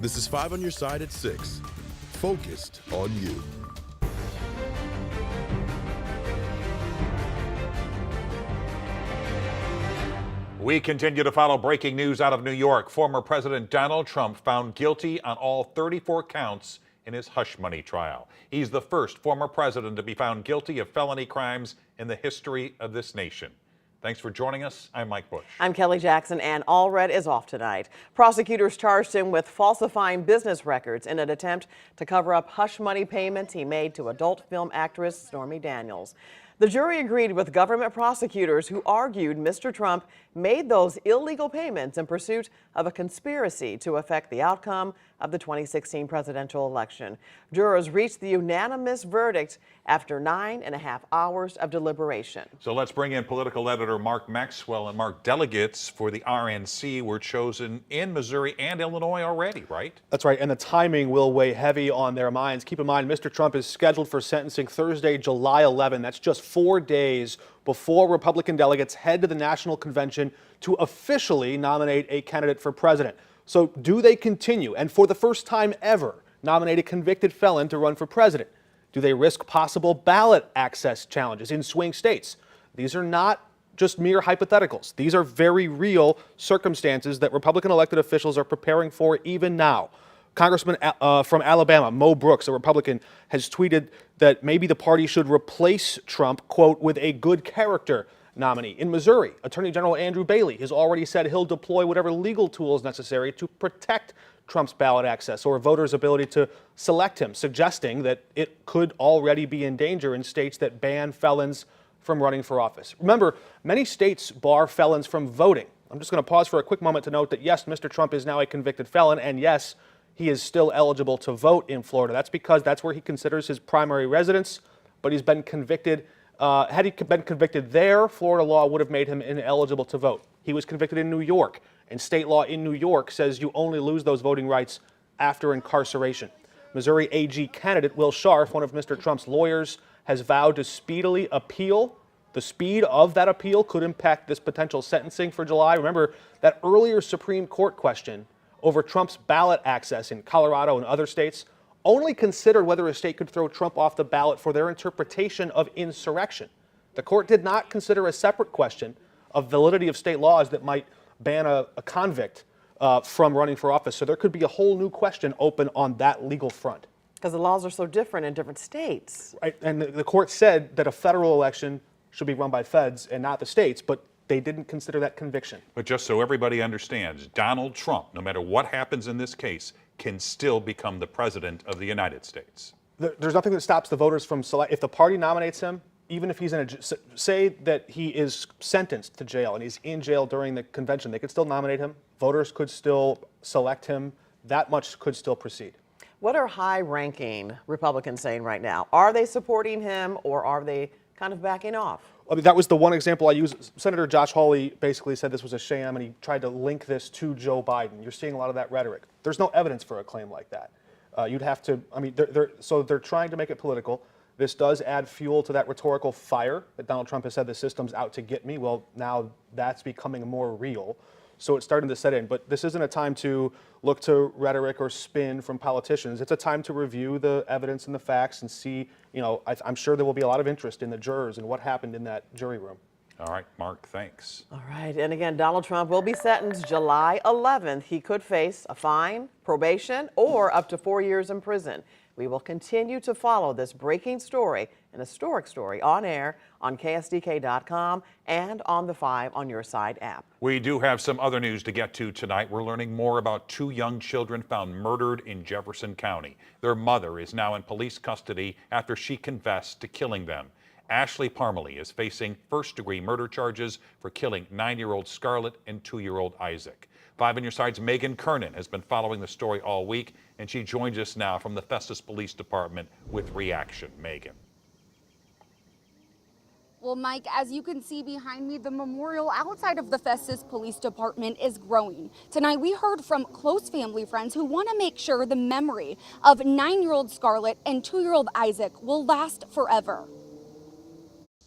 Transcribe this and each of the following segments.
This is 5 on your side at 6. Focused on you. We continue to follow breaking news out of New York. Former President Donald Trump found guilty on all 34 counts in his hush money trial. He's the first former president to be found guilty of felony crimes in the history of this nation. Thanks for joining us. I'm Mike Bush. I'm Kelly Jackson, and All Red is off tonight. Prosecutors charged him with falsifying business records in an attempt to cover up hush money payments he made to adult film actress Stormy Daniels. The jury agreed with government prosecutors who argued Mr. Trump made those illegal payments in pursuit of a conspiracy to affect the outcome of the 2016 presidential election. Jurors reached the unanimous verdict after 9.5 hours of deliberation. So let's bring in political editor Mark Maxwell. And Mark, delegates for the RNC were chosen in Missouri and Illinois already, right? That's right, and the timing will weigh heavy on their minds. Keep in mind, Mr. Trump is scheduled for sentencing Thursday, July 11. That's just 4 days before Republican delegates head to the National Convention to officially nominate a candidate for president. So do they continue, and for the first time ever, nominate a convicted felon to run for president? Do they risk possible ballot access challenges in swing states? These are not just mere hypotheticals. These are very real circumstances that Republican elected officials are preparing for even now. Congressman from Alabama, Mo Brooks, a Republican, has tweeted that maybe the party should replace Trump, quote, with a good character nominee. In Missouri, Attorney General Andrew Bailey has already said he'll deploy whatever legal tools necessary to protect Trump's ballot access or voters' ability to select him, suggesting that it could already be in danger in states that ban felons from running for office. Remember, many states bar felons from voting. I'm just going to pause for a quick moment to note that, yes, Mr. Trump is now a convicted felon, and yes, he is still eligible to vote in Florida. That's because that's where he considers his primary residence, but he's been convicted. Had he been convicted there, Florida law would have made him ineligible to vote. He was convicted in New York, and state law in New York says you only lose those voting rights after incarceration. Missouri AG candidate Will Scharf, one of Mr. Trump's lawyers, has vowed to speedily appeal. The speed of that appeal could impact this potential sentencing for July. Remember, that earlier Supreme Court question over Trump's ballot access in Colorado and other states only considered whether a state could throw Trump off the ballot for their interpretation of insurrection. The court did not consider a separate question of validity of state laws that might ban a convict from running for office. So there could be a whole new question open on that legal front. Because the laws are so different in different states. Right, and the court said that a federal election should be run by feds and not the states, but they didn't consider that conviction. But just so everybody understands, Donald Trump, no matter what happens in this case, can still become the president of the United States. There's nothing that stops the voters from if the party nominates him, even if he's in say that he is sentenced to jail and he's in jail during the convention, they could still nominate him. Voters could still select him. That much could still proceed. What are high-ranking Republicans saying right now? Are they supporting him, or are they kind of backing off? I mean, that was the one example I used. Senator Josh Hawley basically said this was a sham, and he tried to link this to Joe Biden. You're seeing a lot of that rhetoric. There's no evidence for a claim like that. You'd have to, I mean, so they're trying to make it political. This does add fuel to that rhetorical fire that Donald Trump has said the system's out to get me. Well, now that's becoming more real. So it's starting to set in. But this isn't a time to look to rhetoric or spin from politicians. It's a time to review the evidence and the facts and see, you know, I'm sure there will be a lot of interest in the jurors and what happened in that jury room. All right, Mark, thanks. All right, and again, Donald Trump will be sentenced July 11th. He could face a fine, probation, or up to 4 years in prison. We will continue to follow this breaking story, an historic story, on air on KSDK.com and on the 5 on Your Side app. We do have some other news to get to tonight. We're learning more about 2 young children found murdered in Jefferson County. Their mother is now in police custody after she confessed to killing them. Ashley Parmalee is facing first-degree murder charges for killing 9-year-old Scarlett and 2-year-old Isaac. 5 on Your Side's Megan Kernan has been following the story all week, and she joins us now from the Festus Police Department with reaction. Megan. Well, Mike, as you can see behind me, the memorial outside of the Festus Police Department is growing. Tonight, we heard from close family friends who want to make sure the memory of 9-year-old Scarlett and 2-year-old Isaac will last forever.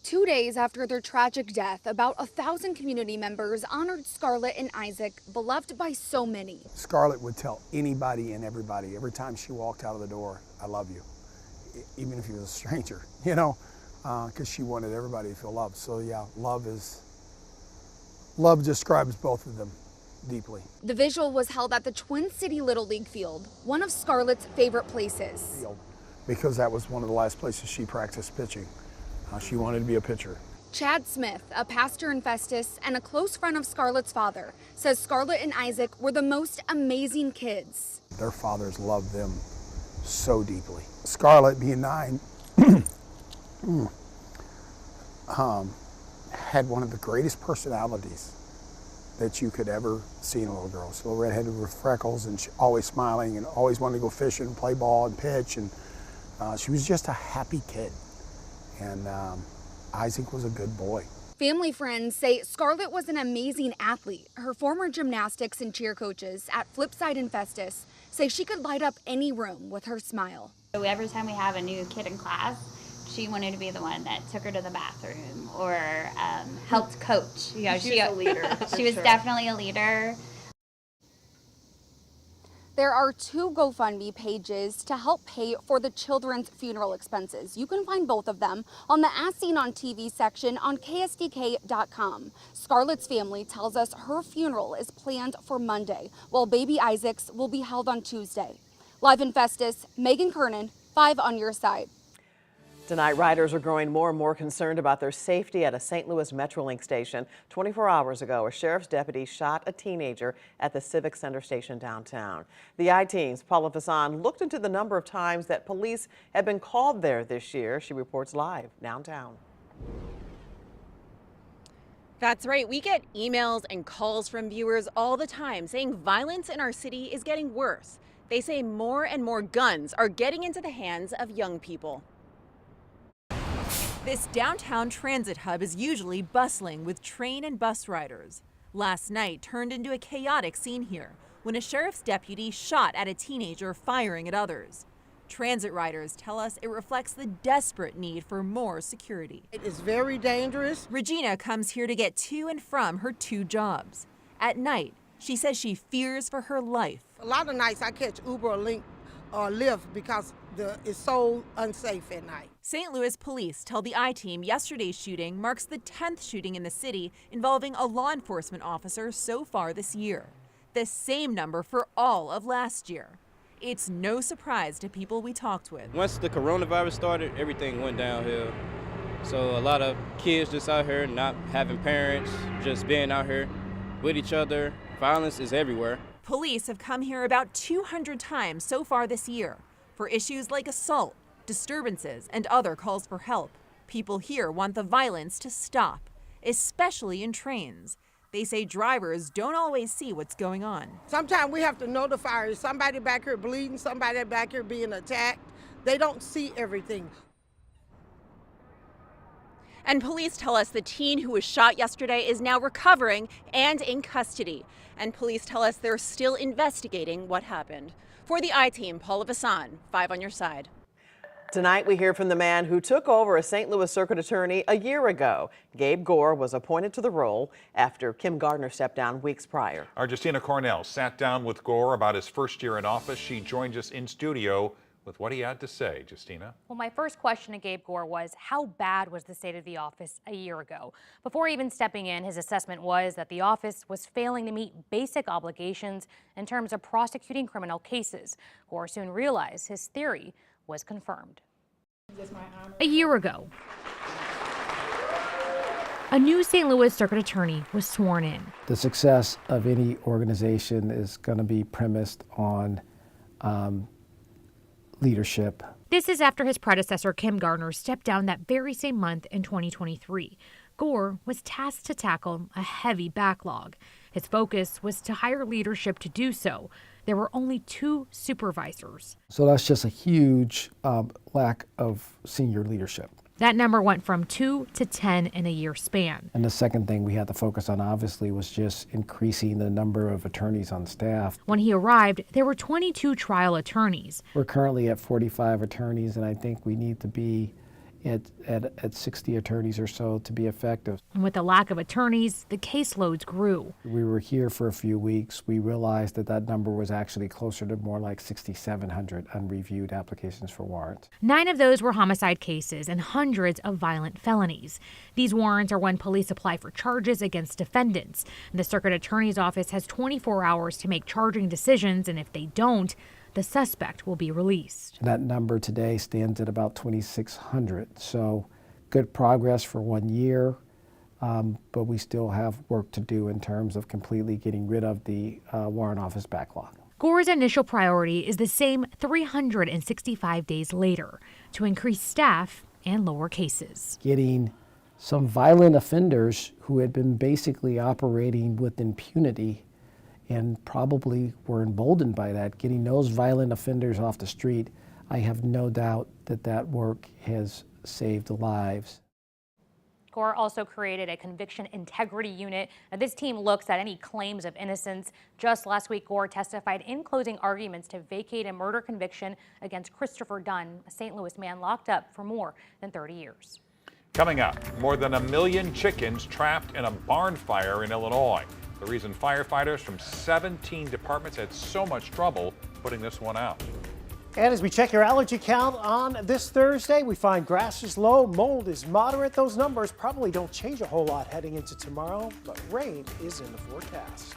2 days after their tragic death, about 1,000 community members honored Scarlett and Isaac, beloved by so many. Scarlett would tell anybody and everybody every time she walked out of the door, I love you, even if he was a stranger, you know, because she wanted everybody to feel loved. So yeah, love describes both of them deeply. The visual was held at the Twin City Little League field, one of Scarlett's favorite places. Because that was one of the last places she practiced pitching. She wanted to be a pitcher. Chad Smith, a pastor in Festus and a close friend of Scarlett's father, says Scarlett and Isaac were the most amazing kids. Their fathers loved them so deeply. Scarlett, being 9, had one of the greatest personalities that you could ever see in a little girl. She's a little redheaded with freckles and she always smiling and always wanted to go fishing and play ball and pitch. And she was just a happy kid. And Isaac was a good boy. Family friends say Scarlett was an amazing athlete. Her former gymnastics and cheer coaches at Flipside and Festus say she could light up any room with her smile. So every time we have a new kid in class, she wanted to be the one that took her to the bathroom or helped coach. You know, She was a leader. She was definitely a leader. There are 2 GoFundMe pages to help pay for the children's funeral expenses. You can find both of them on the As Seen on TV section on KSDK.com. Scarlett's family tells us her funeral is planned for Monday, while baby Isaac's will be held on Tuesday. Live in Festus, Megan Kernan, 5 on your side. Tonight, riders are growing more and more concerned about their safety at a St. Louis MetroLink station. 24 hours ago, a sheriff's deputy shot a teenager at the Civic Center station downtown. The I-Team's Paula Fasson looked into the number of times that police have been called there this year. She reports live downtown. That's right. We get emails and calls from viewers all the time saying violence in our city is getting worse. They say more and more guns are getting into the hands of young people. This downtown transit hub is usually bustling with train and bus riders. Last night turned into a chaotic scene here when a sheriff's deputy shot at a teenager firing at others. Transit riders tell us it reflects the desperate need for more security. It is very dangerous. Regina comes here to get to and from her 2 jobs. At night, she says she fears for her life. A lot of nights I catch Uber or Link or Lyft because it's so unsafe at night. St. Louis police tell the I-Team yesterday's shooting marks the 10th shooting in the city involving a law enforcement officer so far this year. The same number for all of last year. It's no surprise to people we talked with. Once the coronavirus started, everything went downhill. So a lot of kids just out here not having parents, just being out here with each other. Violence is everywhere. Police have come here about 200 times so far this year for issues like assault, disturbances, and other calls for help. People here want the violence to stop, especially in trains. They say drivers don't always see what's going on. Sometimes we have to notify somebody back here bleeding, somebody back here being attacked. They don't see everything. And police tell us the teen who was shot yesterday is now recovering and in custody. And police tell us they're still investigating what happened. For the I-Team, Paula Fasson, 5 on your side. Tonight, we hear from the man who took over as St. Louis Circuit Attorney a year ago. Gabe Gore was appointed to the role after Kim Gardner stepped down weeks prior. Our Justina Cornell sat down with Gore about his first year in office. She joins us in studio with what he had to say. Justina. Well, my first question to Gabe Gore was, how bad was the state of the office a year ago? Before even stepping in, his assessment was that the office was failing to meet basic obligations in terms of prosecuting criminal cases. Gore soon realized his theory was confirmed. A year ago, a new St. Louis Circuit Attorney was sworn in. The success of any organization is going to be premised on leadership. This is after his predecessor, Kim Gardner, stepped down that very same month in 2023. Gore was tasked to tackle a heavy backlog. His focus was to hire leadership to do so. There were only 2 supervisors. So that's just a huge lack of senior leadership. That number went from 2 to 10 in a year span. And the second thing we had to focus on, obviously, was just increasing the number of attorneys on staff. When he arrived, there were 22 trial attorneys. We're currently at 45 attorneys, and I think we need to be at 60 attorneys or so to be effective. And with the lack of attorneys, the caseloads grew. We were here for a few weeks. We realized that that number was actually closer to more like 6,700 unreviewed applications for warrants. 9 of those were homicide cases and hundreds of violent felonies. These warrants are when police apply for charges against defendants. The circuit attorney's office has 24 hours to make charging decisions, and if they don't, the suspect will be released. That number today stands at about 2,600. So good progress for 1 year, but we still have work to do in terms of completely getting rid of the warrant office backlog. Gore's initial priority is the same 365 days later, to increase staff and lower cases. Getting some violent offenders who had been basically operating with impunity and probably were emboldened by that, getting those violent offenders off the street, I have no doubt that that work has saved lives. Gore also created a conviction integrity unit. Now, this team looks at any claims of innocence. Just last week, Gore testified in closing arguments to vacate a murder conviction against Christopher Dunn, a St. Louis man locked up for more than 30 years. Coming up, more than 1 million chickens trapped in a barn fire in Illinois. The reason firefighters from 17 departments had so much trouble putting this one out. And as we check your allergy count on this Thursday, we find grass is low, mold is moderate. Those numbers probably don't change a whole lot heading into tomorrow, but rain is in the forecast.